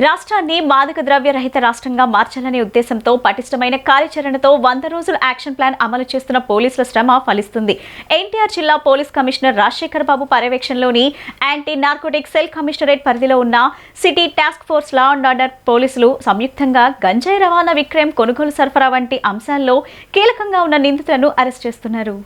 రాష్ట్రాన్ని మాదక ద్రవ్య రహిత రాష్ట్రంగా మార్చాలనే ఉద్దేశంతో పటిష్టమైన కార్యాచరణతో 100 రోజుల యాక్షన్ ప్లాన్ అమలు చేస్తున్న పోలీసుల శ్రమ ఫలిస్తుంది. ఎన్టీఆర్ జిల్లా పోలీస్ కమిషనర్ రాజశేఖర్ బాబు పర్యవేక్షణలోని యాంటీ నార్కోటిక్ సెల్ కమిషనరేట్ పరిధిలో ఉన్న city task force law and order పోలీసులు సంయుక్తంగా గంజాయి రవాణా, విక్రయం, కొనుగోలు, సరఫరా వంటి అంశాల్లో కీలకంగా ఉన్న నిందితులను అరెస్ట్ చేస్తున్నారు.